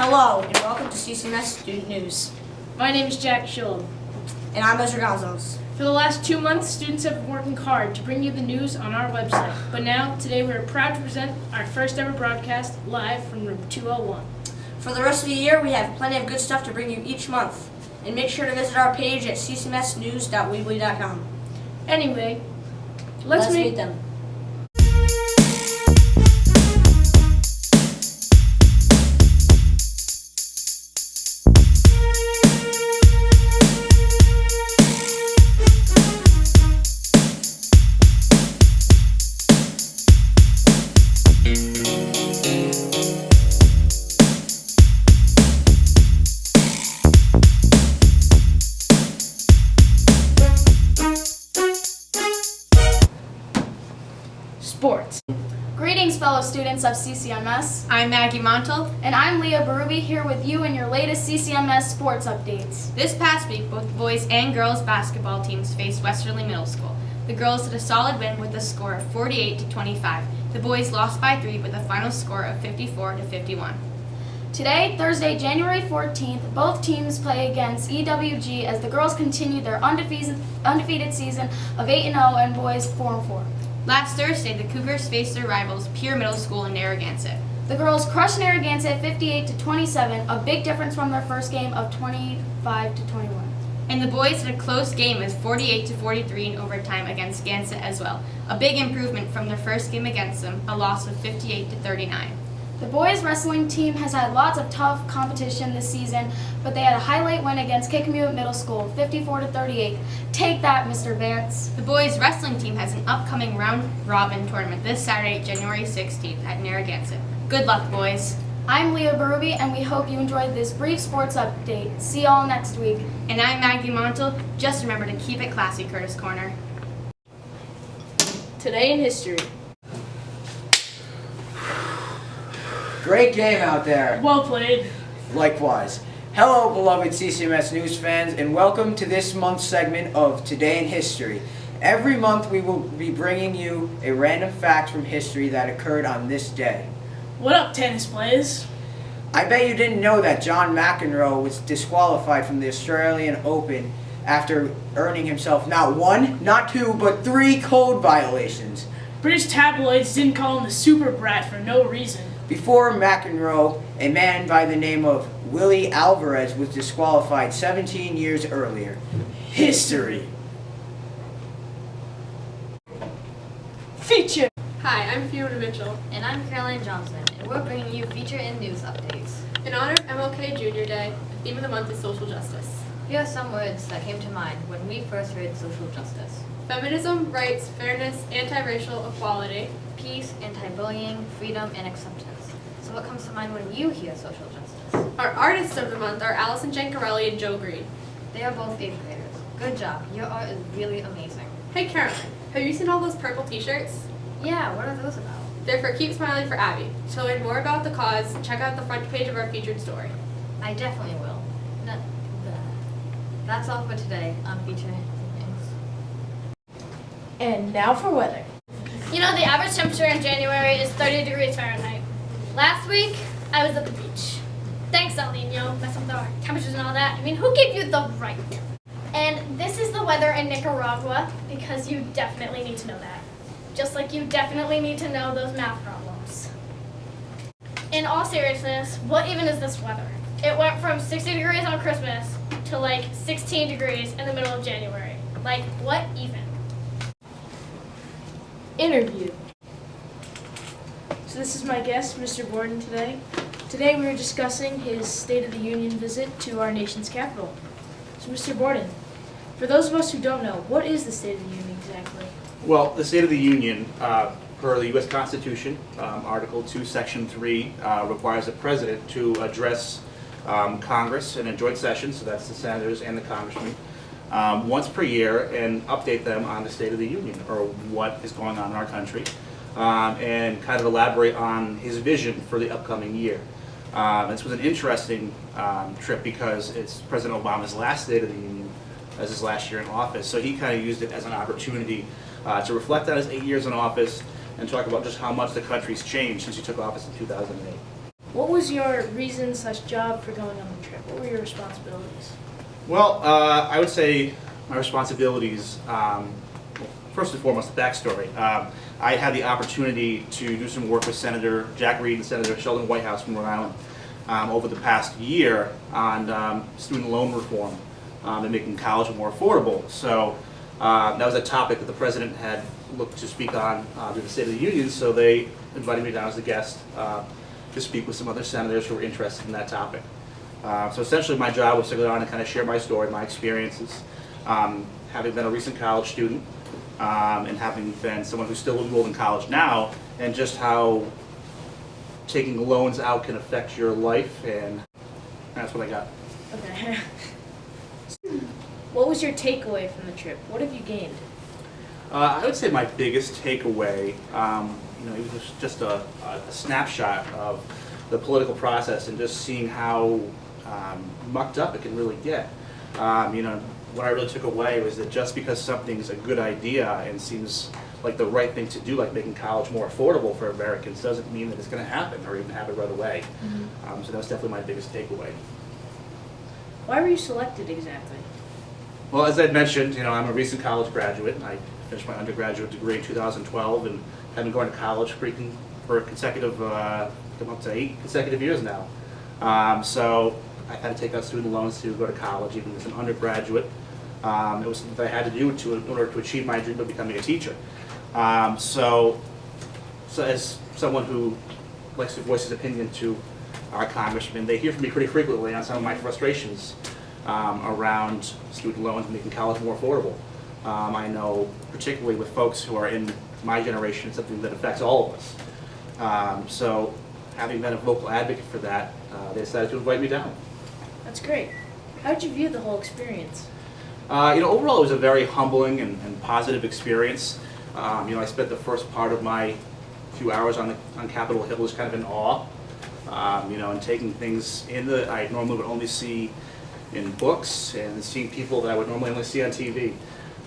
Hello, and welcome to CCMS Student News. My name is Jack Schultz. And I'm Ezra Gonzalez. For the last 2 months, students have been working hard to bring you the news on our website. But now, today, we are proud to present our first ever broadcast live from room 201. For the rest of the year, we have plenty of good stuff to bring you each month. And make sure to visit our page at ccmsnews.weebly.com. Anyway, let's meet them. sports. Greetings, fellow students of CCMS. I'm Maggie Montel. And I'm Leah Berube here with you in your latest CCMS sports updates. This past week, both boys and girls basketball teams faced Westerly Middle School. The girls had a solid win with a score of 48-25. The boys lost by 3 with a final score of 54-51. Today, Thursday, January 14th, both teams play against EWG as the girls continue their undefeated season of 8-0 and boys 4-4. Last Thursday, the Cougars faced their rivals, Pier Middle School in Narragansett. The girls crushed Narragansett 58-27, a big difference from their first game of 25-21. And the boys had a close game of 48-43 in overtime against Gansett as well. A big improvement from their first game against them, a loss of 58-39. The boys wrestling team has had lots of tough competition this season, but they had a highlight win against Kickapoo Middle School, 54-38. Take that, Mr. Vance. The boys wrestling team has an upcoming round-robin tournament this Saturday, January 16th at Narragansett. Good luck, boys. I'm Leah Berube, and we hope you enjoyed this brief sports update. See y'all next week. And I'm Maggie Montel. Just remember to keep it classy, Curtis Corner. Today in history. Great game out there. Well played. Likewise. Hello, beloved CCMS News fans, and welcome to this month's segment of Today in History. Every month we will be bringing you a random fact from history that occurred on this day. What up, tennis players? I bet you didn't know that John McEnroe was disqualified from the Australian Open after earning himself not 1, not 2, but 3 code violations. British tabloids didn't call him the super brat for no reason. Before McEnroe, a man by the name of Willie Alvarez was disqualified 17 years earlier. History. Feature. Hi, I'm Fiona Mitchell. And I'm Caroline Johnson, and we're bringing you feature and news updates. In honor of MLK Junior Day, the theme of the month is social justice. Here are some words that came to mind when we first heard social justice. Feminism, rights, fairness, anti-racial equality, Peace, anti-bullying, freedom, and acceptance. So what comes to mind when you hear social justice? Our artists of the month are Allison Jancarelli and Joe Green. They are both 8th graders. Good job. Your art is really amazing. Hey Caroline, have you seen all those purple t-shirts? Yeah, what are those about? They're for Keep Smiling for Abby. To learn more about the cause, check out the front page of our featured story. I definitely will. That's all for today on Feature Things. And now for weather. You know, the average temperature in January is 30 degrees Fahrenheit. Last week, I was at the beach. Thanks, El Nino, messing with our temperatures and all that. I mean, who gave you the right? And this is the weather in Nicaragua, because you definitely need to know that. Just like you definitely need to know those math problems. In all seriousness, what even is this weather? It went from 60 degrees on Christmas to like 16 degrees in the middle of January. Like, what even? Interview. So this is my guest, Mr. Borden, today. Today we are discussing his State of the Union visit to our nation's capital. So Mr. Borden, for those of us who don't know, what is the State of the Union exactly? Well, the State of the Union, per the U.S. Constitution, Article 2, Section 3, requires the President to address Congress in a joint session, so that's the senators and the congressmen, once per year and update them on the State of the Union, or what is going on in our country, and kind of elaborate on his vision for the upcoming year. This was an interesting trip because it's President Obama's last State of the Union as his last year in office, so he kind of used it as an opportunity to reflect on his 8 years in office and talk about just how much the country's changed since he took office in 2008. What was your reason/job for going on the trip? What were your responsibilities? Well, I would say my responsibilities, first and foremost, the backstory. I had the opportunity to do some work with Senator Jack Reed and Senator Sheldon Whitehouse from Rhode Island over the past year on student loan reform and making college more affordable. So that was a topic that the president had looked to speak on during the State of the Union, so they invited me down as a guest to speak with some other senators who were interested in that topic. So essentially my job was to go down and kind of share my story, my experiences, having been a recent college student and having been someone who's still enrolled in college now, and just how taking loans out can affect your life, and that's what I got. Okay. What was your takeaway from the trip? What have you gained? I would say my biggest takeaway, it was just a snapshot of the political process and just seeing how mucked up it can really get. What I really took away was that just because something's a good idea and seems like the right thing to do, like making college more affordable for Americans, doesn't mean that it's going to happen or even happen right away. So that was definitely my biggest takeaway. Why were you selected exactly? Well, as I mentioned, I'm a recent college graduate. I finished my undergraduate degree in 2012 and have been going to college for consecutive, come up to 8 consecutive years now. So I had to take out student loans to go to college, even as an undergraduate. It was something that I had to do in order to achieve my dream of becoming a teacher. So as someone who likes to voice his opinion to our congressmen, they hear from me pretty frequently on some of my frustrations around student loans and making college more affordable. I know, particularly with folks who are in my generation, it's something that affects all of us. So having been a vocal advocate for that, they decided to invite me down. That's great. How did you view the whole experience? Overall it was a very humbling and positive experience. I spent the first part of my few hours on Capitol Hill just kind of in awe, and taking things in that I normally would only see in books and seeing people that I would normally only see on TV.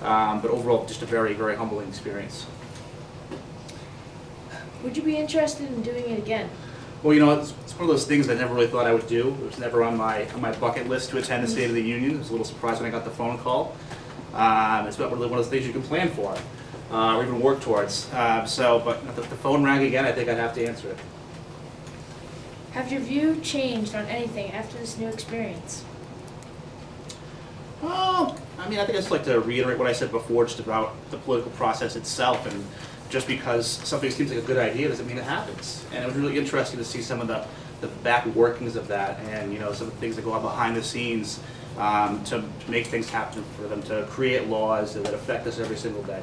But overall, just a very, very humbling experience. Would you be interested in doing it again? Well, it's one of those things I never really thought I would do. It was never on my bucket list to attend the State of the Union. I was a little surprised when I got the phone call. It's not really one of those things you can plan for or even work towards. But if the phone rang again, I think I'd have to answer it. Have your view changed on anything after this new experience? Well, I think I'd just like to reiterate what I said before just about the political process itself, and just because something seems like a good idea doesn't mean it happens. And it was really interesting to see some of the back workings of that, and some of the things that go on behind the scenes to make things happen for them, to create laws that affect us every single day.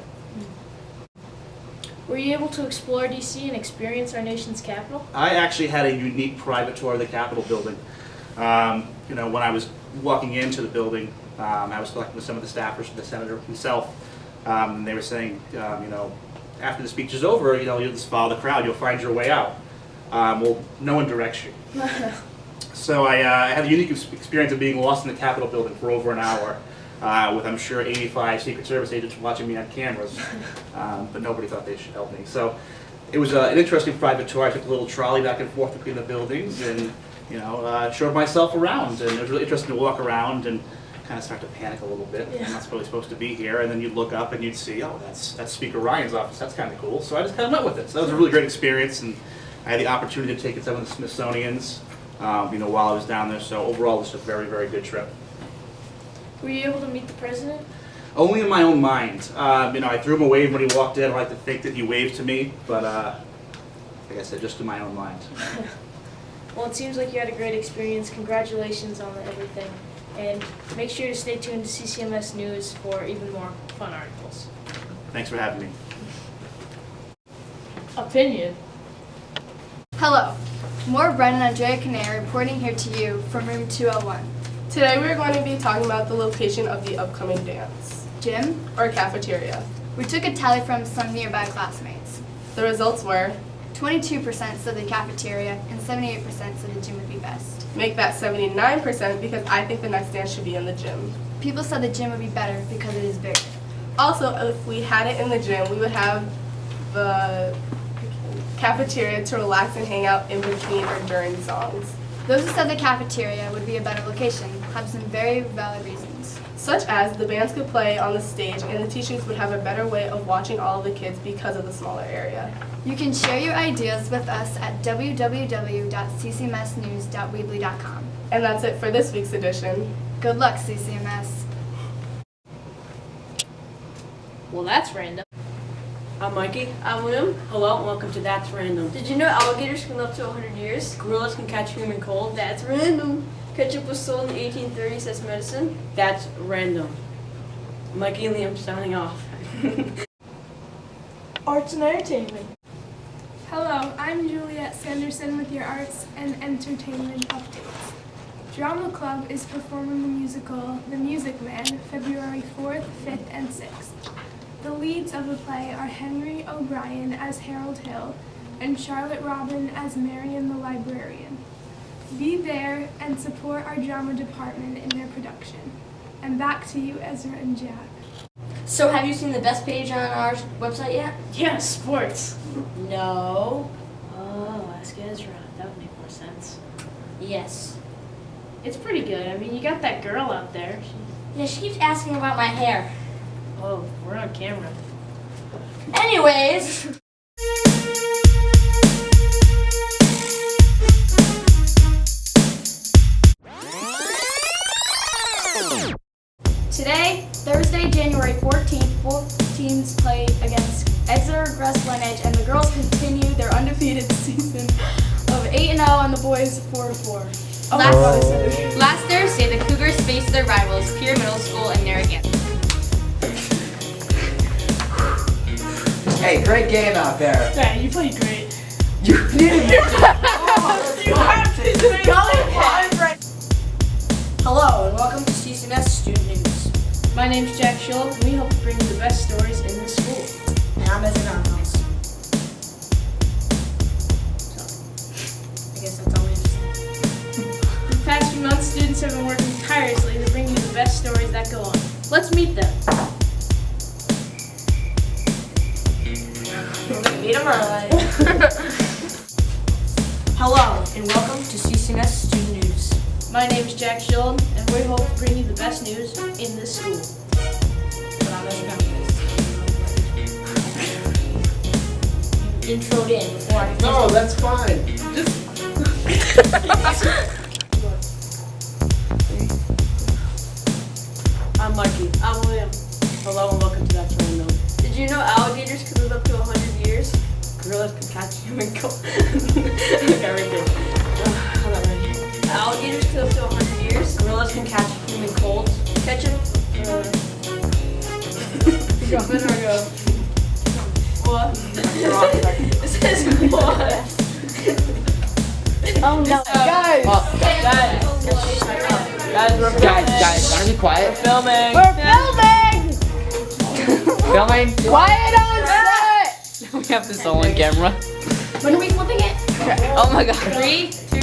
Were you able to explore DC and experience our nation's capital? I actually had a unique private tour of the Capitol building. When I was walking into the building, I was talking with some of the staffers, the senator himself, and they were saying, after the speech is over, you'll just follow the crowd, you'll find your way out. Well, no one directs you. So I had a unique experience of being lost in the Capitol building for over an hour, with, I'm sure, 85 Secret Service agents watching me on cameras, but nobody thought they should help me. So it was an interesting private tour. I took a little trolley back and forth between the buildings and showed myself around, and it was really interesting to walk around and kind of start to panic a little bit. Yeah. I'm not really supposed to be here, and then you'd look up and you'd see, oh, that's Speaker Ryan's office. That's kind of cool. So I just kind of went with it. So that was a really great experience, and I had the opportunity to take in some of the Smithsonian's, while I was down there. So overall, it was a very, very good trip. Were you able to meet the president? Only in my own mind. I threw him a wave when he walked in. I like to think that he waved to me, but like I said, just in my own mind. Well, it seems like you had a great experience. Congratulations on everything. And make sure to stay tuned to CCMS News for even more fun articles. Thanks for having me. Opinion. Hello, Moore Brennan and Andrea Canary reporting here to you from room 201. Today we're going to be talking about the location of the upcoming dance. Gym? Or cafeteria. We took a tally from some nearby classmates. The results were 22% said the cafeteria and 78% said the gym would be best. make that 79% because I think the next dance should be in the gym. People said the gym would be better because it is bigger. Also, if we had it in the gym, we would have the cafeteria to relax and hang out in between or during songs. Those who said the cafeteria would be a better location have some very valid reasons. Such as the bands could play on the stage and the teachers would have a better way of watching all of the kids because of the smaller area. You can share your ideas with us at www.ccmsnews.weebly.com. And that's it for this week's edition. Good luck, CCMS. Well, that's random. I'm Mikey. I'm William. Hello and welcome to That's Random. Did you know alligators can live up to 100 years? Gorillas can catch human cold. That's random. Ketchup was sold in the 1830s as medicine. That's random. Mikey and Liam signing off. Arts and entertainment. Hello, I'm Juliet Sanderson with your Arts and Entertainment Updates. Drama Club is performing the musical The Music Man February 4th, 5th, and 6th. The leads of the play are Henry O'Brien as Harold Hill and Charlotte Robin as Marion the Librarian. Be there and support our drama department in their production. And back to you, Ezra and Jack. So have you seen the best page on our website yet? Yeah, sports. No. Oh, ask Ezra. That would make more sense. Yes. It's pretty good. I mean, you got that girl out there. Yeah, she keeps asking about my hair. Oh, we're on camera. Anyways. Today, Thursday, January 14th, both teams play against Exeter Gress-Lineage, and the girls continue their undefeated season of 8-0 and the boys 4-4. Last Thursday, the Cougars faced their rivals, Pier Middle School in Narragansett. Hey, great game out there. Yeah, you played great. You did. Hello and welcome to CCMS Student News. My name's Jack Schultz, and we hope to bring you the best stories in the school. And I'm Ezra House. So, I guess that's all we have to say. The past few months, students have been working tirelessly to bring you the best stories that go on. Let's meet them. Meet 'em right. Hello and welcome to CCMS Student News. My name's Jack Schultz, and we hope to bring you the best news in this school. But I'm Ezra House. You introed in before I No, that's fine. I'm Mikey. I'm William. Hello and welcome to That's Random. Did you know alligators could live up to 100 years? Gorillas can catch human cold. Okay, right there. I'm not ready. Alligators could live up to 100 years. Gorillas can catch human colds. Ketchup. Go. Better go. What? You're off. It says what? Oh no. Guys. Guys, gotta be quiet. filming. We're filming. Quiet on set. We have this all on camera. When are we flipping it? Oh my god. 3, 2,